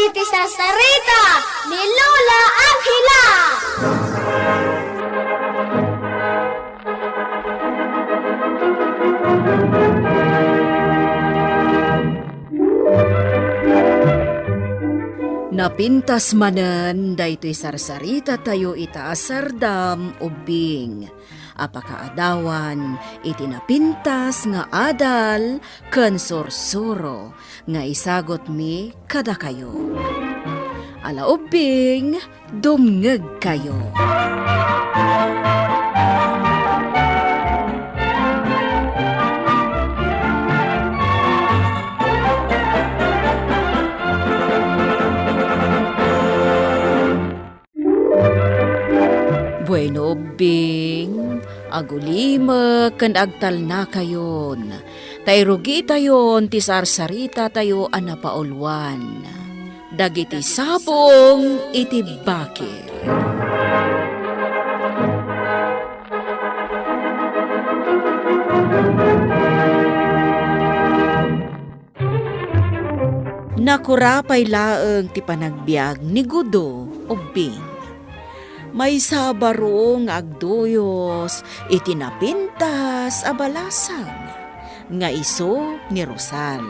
iti sarsarita ni Lola Angela. Napintas manen daytoy sarsarita tayo ita sardam ubing. Apakaadawan iti napintas nga adal ken sursuro nga isagot mi kada kayo. Ala ubing dumngeg kayo. Bueno, Bing, agulima kan agtal na kayon. Tayrugi tayon ti sarsarita tayo anapaulwan. Dagiti sabong iti bakir. Nakurapay laeng ti panagbiag ni Gudo o Bing. May sabarong agduyos itinapintas abalasang nga iso ni Rosal.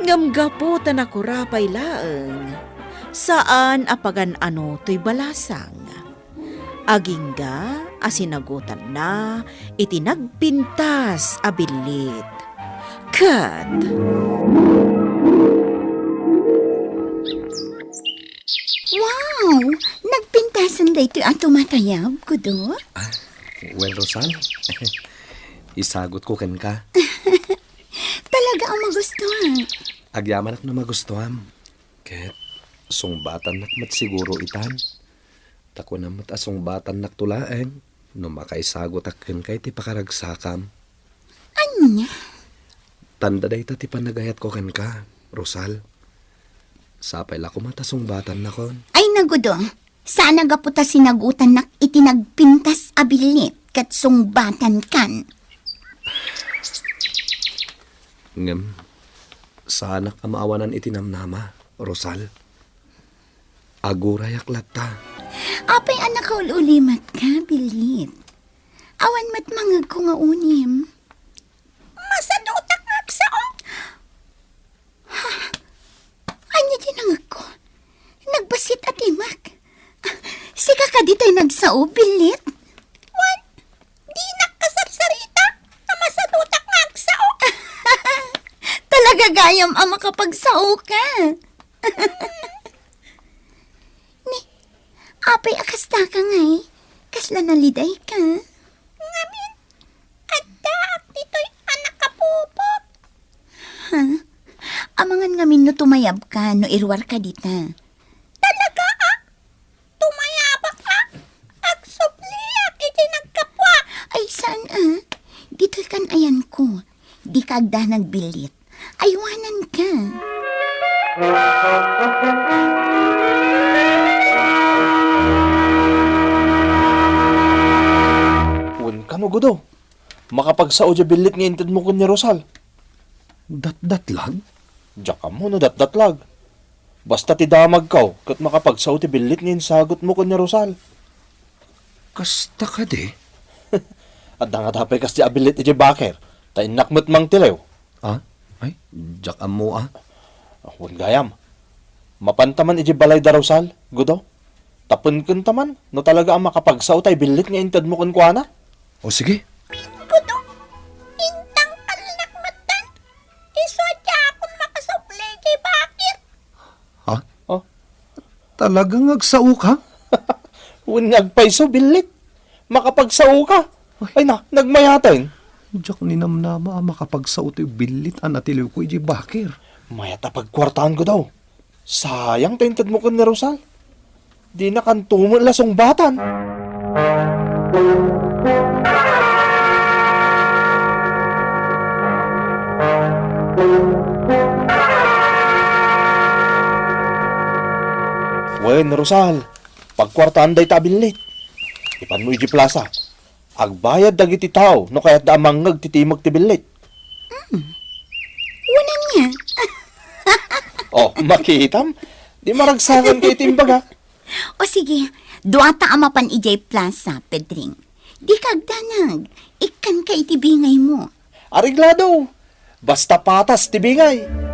Ngamgapo ta nakurapay laeng saan apagan ano to'y balasang. Agingga asinagutan na itinagpintas abilit. Kat! Wow! Nagpintasan da ito ang tumatayab, Gudo? Well, Rosal, isagot ko ken ka. Talaga ang magustuhan. Agyaman ak na magustuhan. Ket, sungbatan nak mat siguro itan. Tako na mat asungbatan nak tulaeng. No makaisagot ak ken kay ti pakaragsakam. Anya? Tanda day ta ti panagayat ko ken ka, Rosal. Sapay la ko matasungbatan na kon. Ay nagudo, sana gaputa sinagutan nak itinagpintas abilit kat sungbatan kan. Ngem, sana ka maawanan itinamnama, Rosal. Aguray aklat ta. Apay anak ka ulimat ka, bilit. Awan mat mangag ko nga unim. Masadutak nga sao. Anya din ang ako. Nagbasit at imak. Sika ka di tayo nagsao, bilit. What? Di nakasarsarita? Masadutak nga agsao. Talaga gayam ang makapagsao ka. Ni, apay akasta ka ngay. Kasla naliday ka. Ngamin, adda ak dito'y anak kapupot. Huh? Amangan ngamin no tumayab ka, no irwar ka dita. Talaga tumayabak ka? Agsupliak, iti nagkapwa. Ay, saan Dito'y kan ayan ko. Di ka agda nagbilit. Aywanan ka. Uwan ka no, Gudo. Makapagsao dya bilit nga intid mo kun ni Rosal. Dat-datlag? Diya ka mo no dat-datlag. Basta ti damag kaw, kat makapagsao ti bilit nga insagot mo kun ni Rosal. Kasta ka di? At nga tapay kas ti abilit iti baker, ta inakmet mang tilew. Ay, jak mo Uwan gayam. Mapantaman iti balay da Rosal, Gudo. Tapon kun taman, no talaga ang makapagsao tay bilit nga intid mo kun kuana. O sige. Gudo, intang kalnakmatan. Iswadya akong makasuplay kay bakit. Ha? Oh. Talagang agsao ka? Uwan ngagpaiso bilit. Makapagsao ka. Ay na, nagmayatain. Jak ni namnama makapagsao ti bilit anatiliw ko iji bakir. Mayata pagkwartahan ko daw. Sayang taintad mo kun ni Rosal. Di na kantumo lasong batan. Wen, Rosal. Pagkwartahan day tabilit. Ipan mo iji plaza. Agbayad dagiti tao no kaya't da mangag titimag ti bilit. Wanan niya. Oh, makitam. Di maragsakan kay timbaga. O sige, duwata amapan ijay plaza, Pedring. Di kagdanag, ikan ka itibingay mo. Ariglado. Basta patas, tibingay.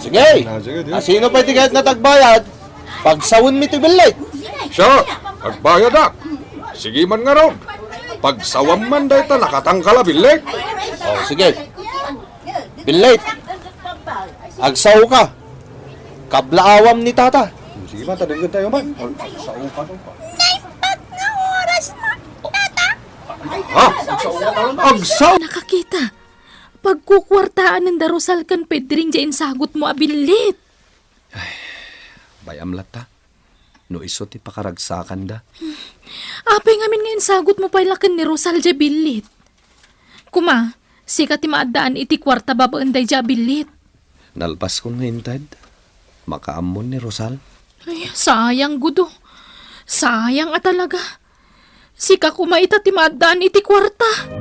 Sige. Sino pa tigat na tagbayad? Pagsawon mi tibilit. Siya, agbayad ak. Sige man nga ron. Pagsawam man dahi ta nakatangkala bilik. Oh, sige. Bilit. Agsaw ka. Kablaawam ni tata. Sige man, tanungin tayo man. Agsaw ka ron pa. Na oras mo, tata. Ha? Agsaw? Nakakita. Pagkukwartaan ng darusal kan Pedring dyan sagot mo abilit. Bayam lata. No iso ti pakaragsakan da. Apay ngamin ngayon sagot mo pailakan ni Rosal dyan bilit. Kuma, sika ti maadaan iti kwarta babaan day dyan bilit. Nalpas ko ngayon, Ted. Makaamon ni Rosal. Ay, sayang gudo. Sayang talaga. Sika kumaita ti maadaan iti kwarta.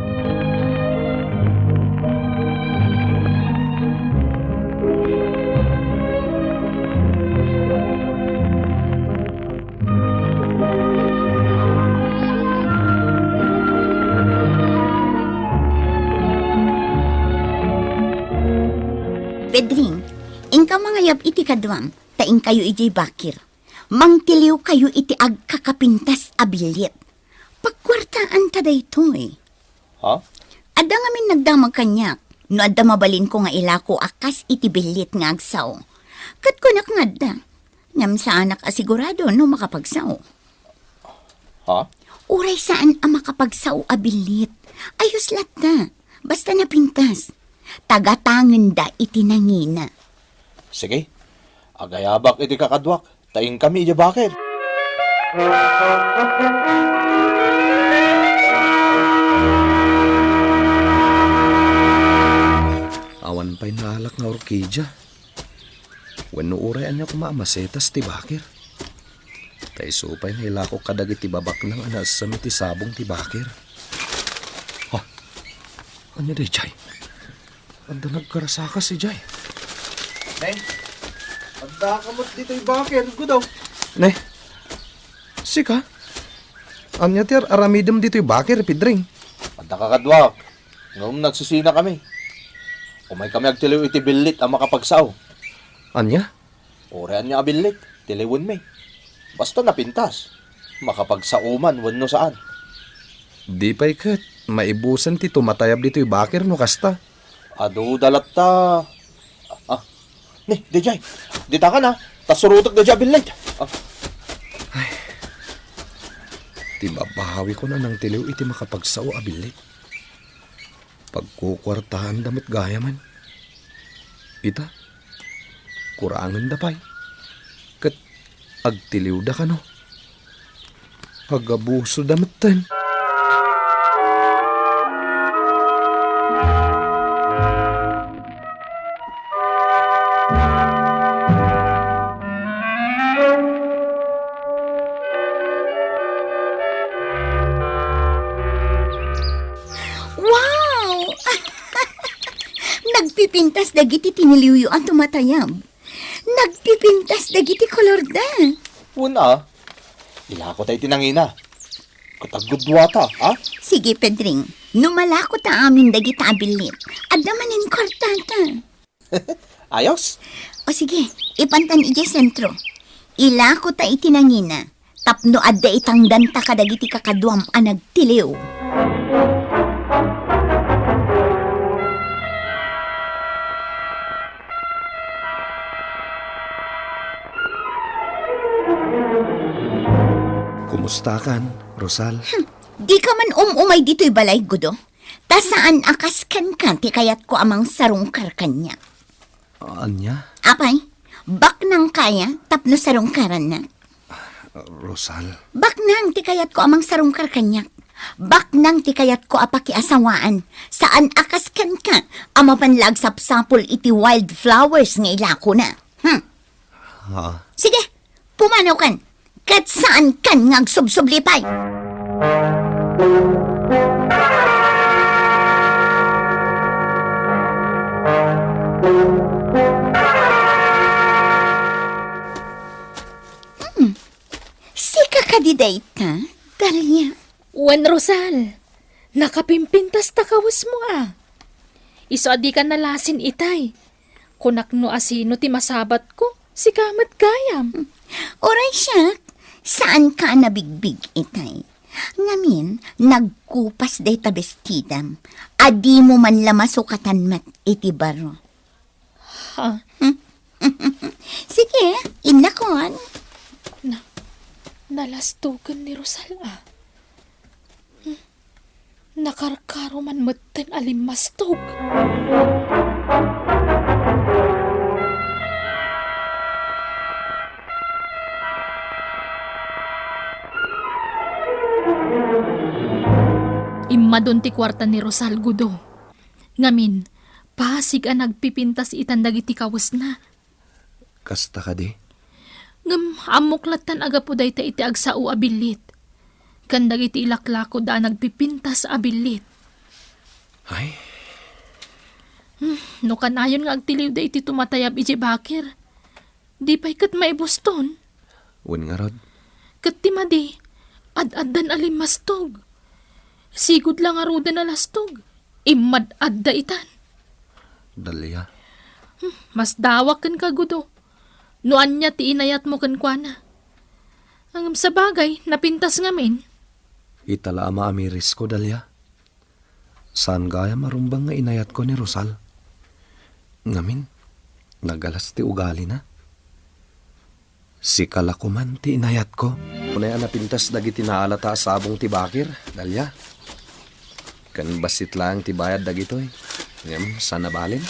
Pedring, ingka mangayab iti kadwam, taing kayo ijay bakir. Mangtiliw kayo iti agkakapintas abilit. Pagkwartaan ta dayto eh. Ha? Ada ngamin nagdamag kanyak, no adda mabalin ko nga ilako akas iti bilit nga agsaw. Kat ko nakngadda, ngam sa anak asigurado no makapagsaw. Ha? Uray saan ang makapagsaw abilit. Ayos latta, basta napintas. Tagatangan da iti nangina. Sige. Agayabak iti kakadwak. Taing kami iti bakit. Awan pa'y nalak nga orkidya. Wano urayan niya kumamasetas ti bakir. Tay supay na ilako kadag iti babak ng anasam iti sabong ti bakir. Ha? Anya day, Jay? Anda nagkarasaka si Jay. Neng, anda kamot dito'y bakit. Gudaw. Ne? Sika? Anya ti aramidem dito'y bakir, Pedring. Anda kakadwak. Noong nagsusina kami. Umay kami agtiliw iti bilit ang makapagsaw. Anya? Orean niya abilit. Tiliwin mi. Basta napintas. Makapagsauman, wano saan. Di pa'y kat. Maibusan ti tumatayab dito'y bakir no kasta. Ado dalat ta. Ni, Dejay. Dita ka na. Tasurutok Dejay abilit. Ti babahawi ko na ng tiliw iti makapagsaw abilit. Pagkukwartahan damit gaya man. Ita, kurangan da pa'y. Kat agtiliw da ka no. Agabuso damit tan. Wow! Nagpipintas dagiti tiniliwyo ang tumatayab. Nagpipintas dagiti kolor da. Una, ilako tayo tinangina. Katagudwata, ha? Sige, Pedring. Numalako ta amin dagiti abilit. Adda manin kwartata. Ayos? O sige, ipantan ije sentro. Ilako ta itinangina. Tapno adda itang danta kadagiti kakadwam ang nagtiliw. Kumusta kan, Rosal? Di ka man umay dito'y balay, Gudo. Tas Saan akas kan ti kayat ko amang sarungkar kanya. Anya? Apay, bak nang kaya tapno sarungkaran na. Rosal. Bak nang ti kayat ko amang sarungkar kanya. Bak nang ti kayat ko apaki asawaan. Saan akas kan ka amapanlag sapsapol iti wildflowers nga ilako na. Ha? Sige, pumanaw kan. Kat saan kan ngag subsublipay. Sika ka di dayta, Dalia. Wan Rosal, nakapimpintas takawas mo Iso adi ka nalasin itay. Kunak no asino ti masabat ko, si kamat gayam. Oray siya, saan ka nabigbig itay? Ngamin, nagkupas day tabestidam. Adi mo man lamasukatan mat iti baro. Ha? Sige, inakon. Nalastugan ni Rosal Nakarkaro man maten alimastog. Immadon ti kwarta ni Rosal gudo. Ngamin, pasig nagpipintas itan dagiti kawas na. Kasta ka di? Ngam amuklatan aga po day ta iti agsao abilit. Kandag iti ilaklako da nagpipintas abilit. Ay, No kanayon nga agtiliw da iti tumatayab iti bakir. Di pa'y kat maibuston. wen nga rod. Kat timadi, ad-addan alimastog. Sigud lang aruda na lastog. Imad-adda itan. Dalia. Mas dawak kan kagudo. Noan niya ti inayat mo kan kwa. Ang sa bagay, napintas ngamin. Itala ama amiris ko, Dalia. Saan gaya marumbang nga inayat ko ni Rosal? Ngamin, nagalas ti ugali na. Si kalakuman ti inayat ko. Unay napintas dagiti naalata sabong ti bakir, Dalia. Kan basit lang ti bayad dagitoy. Ngam, sana balin?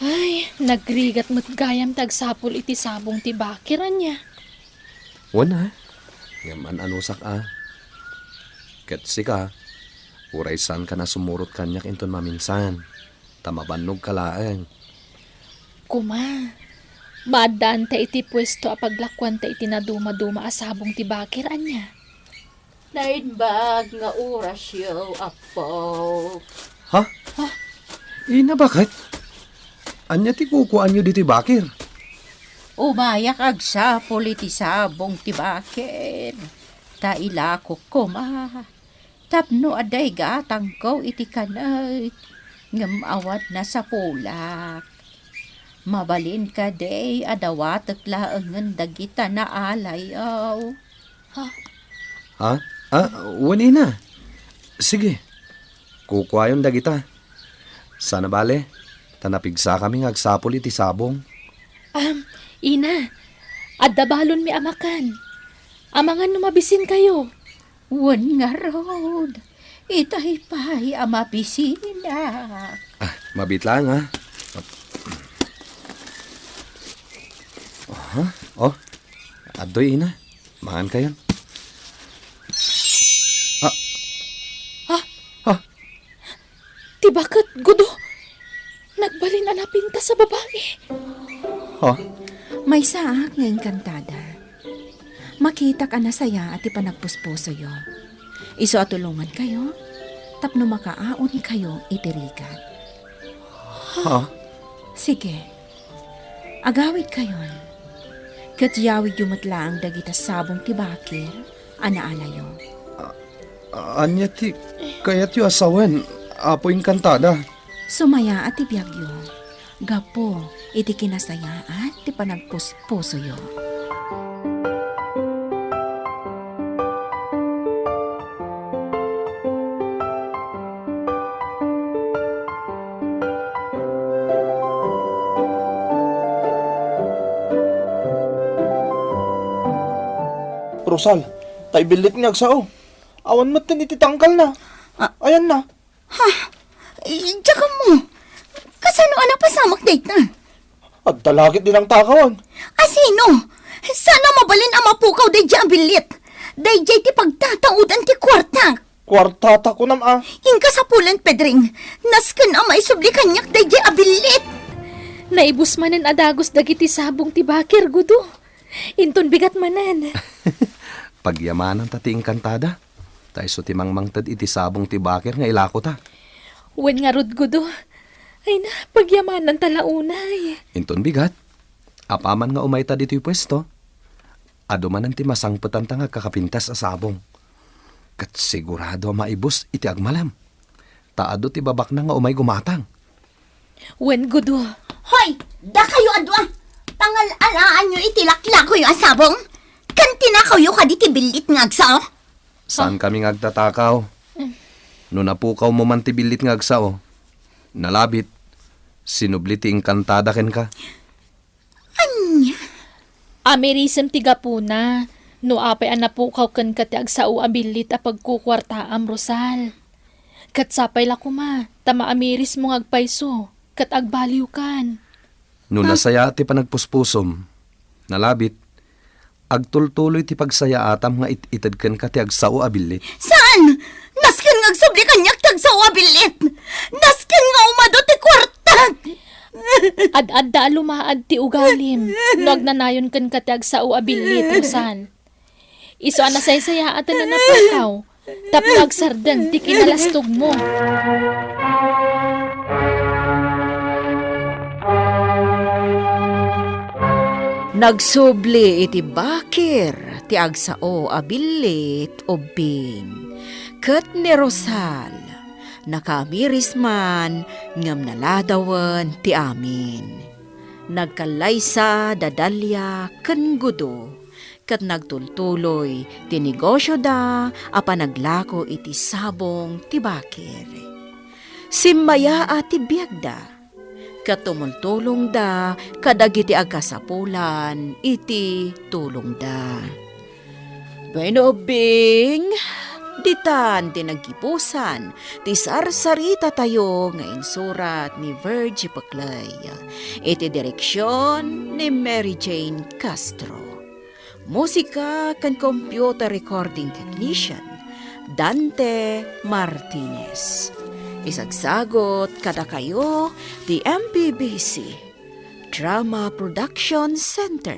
Ay, nagrigat mo't gayam tagsapol iti sabong ti bakiran niya. Wana, ngaman anusak Ket sika, uray san ka na sumurot kanyak inton maminsan. Tamabanog kalaeng. Kuma, maadaan ta iti pwesto apaglakwan ta iti naduma-duma asabong ti bakiran niya. Nainbag nga orasyo, apo. Ha? Ina bakit? Anya ti kukuan nyo diti bakir? Umayak agsa politi sabong tibakir. Tailako kuma. Tapno aday gatang ko iti kanay. Ngam awat na sa pulak. Mabalin ka day adawatak laangan dagita na alayaw. Ha? Wani na. Sige. Kukuayon dagita. Sana bale, tanapigsa kami ngagsapol iti sabong. Ina, addabalon mi amakan. Amangan numabisin kayo. Wan nga rod. Itay pa'y amapisina. Mabit lang Oh, adoy ina. Mangan kayon. Ti bakit, gudo? Nagbalin anapinta sa babae. May saak nga enkantada. Makita ka na saya at ipanagpuspuso yo. Iso atulungan kayo, tapno makaaon kayo itirigat. Sige, agawid kayon. Katyawid yumatla ang dagita sabong tibakir, anaalayo. Anya ti, kayat yu asawen, apo enkantada. Sumaya at ibiyagyo. Gapo, iti kinasaya at ti panagpuspuso yo. Rosal, tay bilit nga agsao. Awan mat iti tangkal na. Ayan na. Tsaka mo, kasano anak pasamak data? At talagit din ang takawan. Asino? Sana mabalin ang mapukaw day ang bilit. Day ti pagtataudan ti kwarta. Kwartata ko nam ah. Inka sa pulan, Pedring. Nasken ang maisubli kanyak day abilit. Naibus manan adagos dagiti sabong ti bakir, gudo. Inton bigat manan. Pagyamanan ta ti engkantada. Tay so ti mangmangtad iti sabong ti bakir nga ilako ta. Wen nga rod, gudo. Ay na, pagyamanan talaunay. Inton bigat. Apaman nga umayta dito'y pwesto. Adumanan ti masangpetan ta nga kakapintas a sabong. Kat sigurado maibus iti agmalam. Taado ti babak na nga umay gumatang. Wen, gudo. Hoy, da kayo adwa. Tangal-alaan nyo itilakla ko yung asabong. Kantina kayo ka di tibilit nga agsa, oh. Saan kami ngagtatakaw? No napukaw mo man ti bilit ngagsao. Nalabit, sinubli ti engkantada ken ka. Amerisem ti gapuna. No apay anapukaw ken kati agsao abilit a pagkukwarta am Rosal. Kat sapay la kuma, tama ameris mo ngagpayso, kat agbaliw kan. No nasaya ti panagpuspusom. Nalabit, agtultuloy ti pagsaya atam nga ititad ken ka ti agsao abilit. Saan? Nasken nga agsubli kanyak tagsa abilit. Nasken nga umado ti kwarta. Ad-adda lumaad ti ugalim. No agnanayon ken kati agsao abilit, Rosal. Iso anasay-saya atan na napukaw. Tapno agsardeng ti kinalastog mo. Nagsubli iti bakir, ti agsao abilit o bing. Ket ni Rosal, nakamiris man, ngam naladawan ti amin. Nagkalaysa dadalya ken gudo, ket nagtultuloy ti negosyo da, apa naglako iti sabong ti bakir. Simmaya ati biagda, katumultulong da, kadagiti agkasapulan, iti tulong da. Bueno, Bing, ditan tinagkipusan, ti sarsarita tayo nga insurat ni Virgie Paclay, iti direksyon ni Mary Jane Castro. Musika kan computer recording technician, Dante Martinez. Isagsagot kada kayo di MPBC Drama Production Center.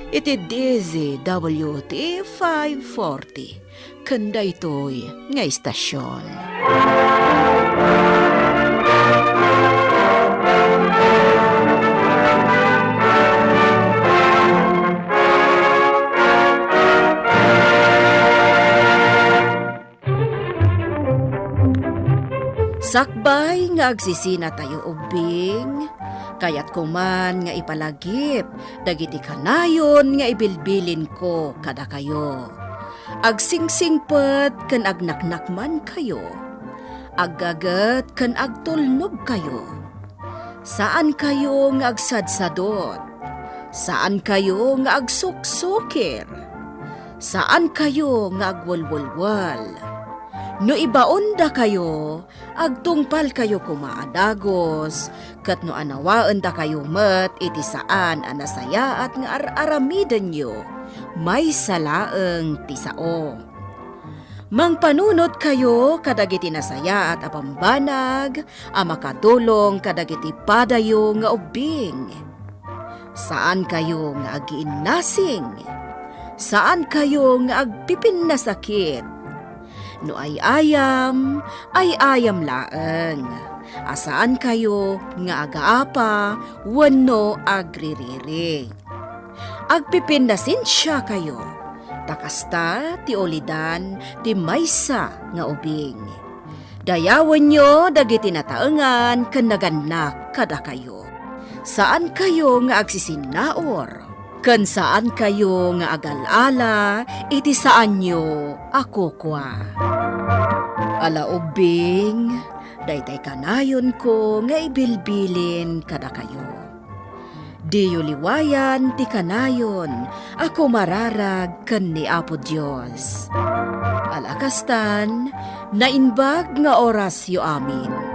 Iti DZWT 540. Kanda ito'y nga istasyon. Sakbay nga agsisina tayo ubing, kayat kuman nga ipalagip, dagiti kanayon nga ibilbilin ko kada kayo. Agsingsingpet ken agnaknakman kayo, aggaget ken agtulnog kayo. Saan kayo nga agsadsadot? Saan kayo nga agsuksukir? Saan kayo nga agwalwalwal? No ibaon da kayo, agtungpal kayo kumaadagos, kat no anawaan da kayo met, iti saan anasaya at nga aramidan nyo, may salaeng tisao. Mangpanunot kayo kadagiti nasaya at apambanag, amakadulong kadagiti padayo nga ubing. Saan kayo nga agiinnasing? Saan kayo nga agpipin na sakit? No ay ayam laeng. Asaan kayo nga agaapa, wano agririri. Agpipindasin siya kayo. Takasta ti olidan ti maysa nga ubing. Dayawan nyo dagiti nataengan ken naganak kada kayo. Saan kayo nga agsisinaor? Ken saan kayo nga agalala, iti saan nyo ako kwa. Ala ubing, daytay kanayon ko nga ibilbilin kada kayo. Diyo liwayan ti kanayon, ako mararag ken ni Apo Dios. alakastan, nainbag nga oras yu amin.